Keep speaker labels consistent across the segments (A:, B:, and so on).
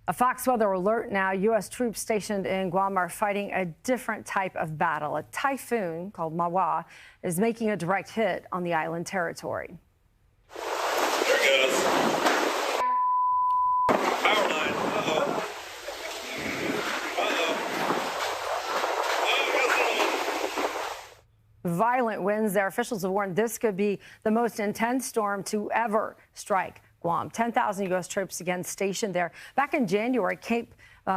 A: A Fox weather alert now. U.S. troops stationed in Guam are fighting a different type of battle. A typhoon called Mawar is making a direct hit on the island territory.
B: There it goes. Power line. Uh-oh.
A: Violent winds there. Officials have warned this could be the most intense storm to ever strike Guam. 10,000 U.S. troops again stationed there. Back in January, Cape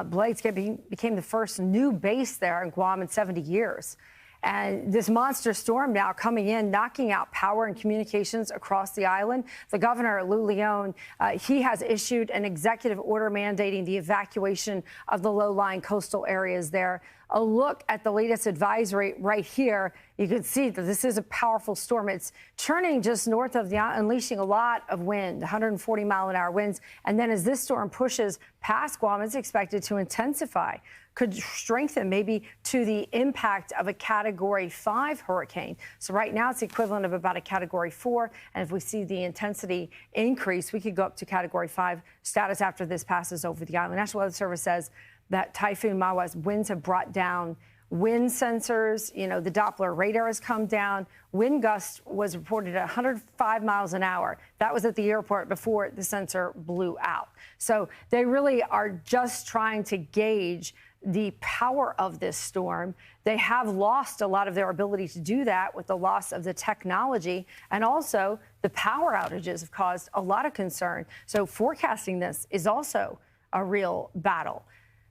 A: Blades became the first new base there in Guam in 70 years. And this monster storm now coming in, knocking out power and communications across the island. The governor, Lou Leone, he has issued an executive order mandating the evacuation of the low-lying coastal areas there. A look at the latest advisory right here. You can see that this is a powerful storm. It's churning just north of the island, unleashing a lot of wind, 140-mile-an-hour winds. And then as this storm pushes past Guam, it's expected to intensify, could strengthen maybe to the impact of a Category 5 hurricane. So right now it's the equivalent of about a Category 4. And if we see the intensity increase, we could go up to Category 5 status after this passes over the island. National Weather Service says that Typhoon Mawar's winds have brought down wind sensors. You know, the Doppler radar has come down. Wind gust was reported at 105 miles an hour. That was at the airport before the sensor blew out. So they really are just trying to gauge the power of this storm. They have lost a lot of their ability to do that with the loss of the technology, and also the power outages have caused a lot of concern. So forecasting this is also a real battle.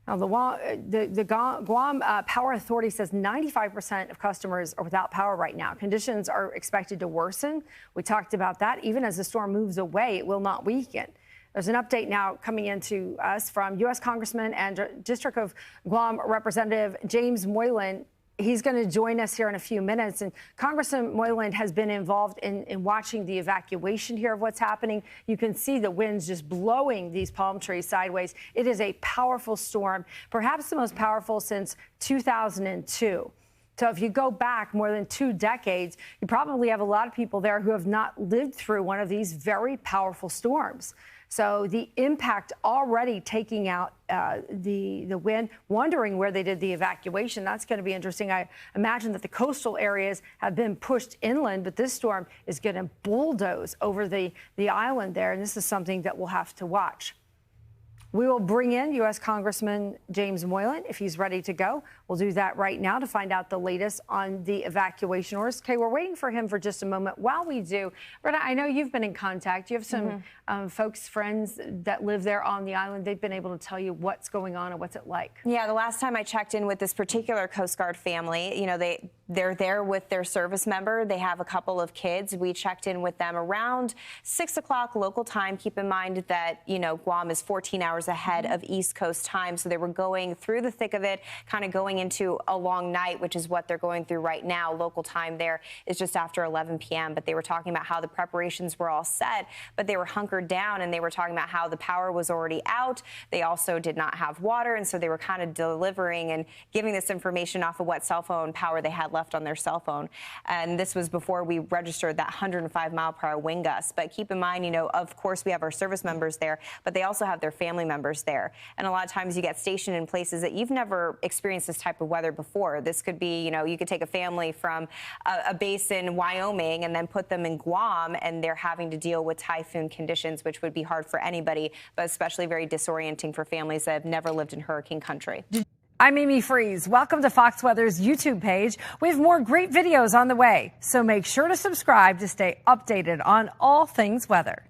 A: Now, the Guam Power Authority says 95% of customers are without power right now. Conditions are expected to worsen. We talked about that. Even as the storm moves away, it will not weaken. There's an update now coming into us from U.S. Congressman and District of Guam Representative James Moylan. He's going to join us here in a few minutes. And Congressman Moylan has been involved in watching the evacuation here of what's happening. You can see the winds just blowing these palm trees sideways. It is a powerful storm, perhaps the most powerful since 2002. So if you go back more than 2 decades, you probably have a lot of people there who have not lived through one of these very powerful storms. So the impact already taking out the wind, wondering where they did the evacuation. That's going to be interesting. I imagine that the coastal areas have been pushed inland, but this storm is going to bulldoze over the island there. And this is something that we'll have to watch. We will bring in U.S. Congressman James Moylan if he's ready to go. We'll do that right now to find out the latest on the evacuation orders. Okay, we're waiting for him for just a moment. While we do, Rita, I know you've been in contact. You have some folks, friends that live there on the island. They've been able to tell you what's going on and what's it like.
C: Yeah, the last time I checked in with this particular Coast Guard family, you know, they're there with their service member. They have a couple of kids. We checked in with them around 6 o'clock local time. Keep in mind that, you know, Guam is 14 hours ahead of East Coast time. So they were going through the thick of it, kind of going into a long night, which is what they're going through right now. Local time there is just after 11 p.m. But they were talking about how the preparations were all set, but they were hunkered down, and they were talking about how the power was already out. They also did not have water, and so they were kind of delivering and giving this information off of what cell phone power they had left on their cell phone. And this was before we registered that 105-mile-per-hour wind gust. But keep in mind, you know, of course, we have our service members there, but they also have their family members there. And a lot of times you get stationed in places that you've never experienced this type of weather before. This could be, you know, you could take a family from a base in Wyoming and then put them in Guam, and they're having to deal with typhoon conditions, which would be hard for anybody, but especially very disorienting for families that have never lived in hurricane country.
A: I'm Amy Freeze. Welcome to Fox Weather's YouTube page. We have more great videos on the way, so make sure to subscribe to stay updated on all things weather.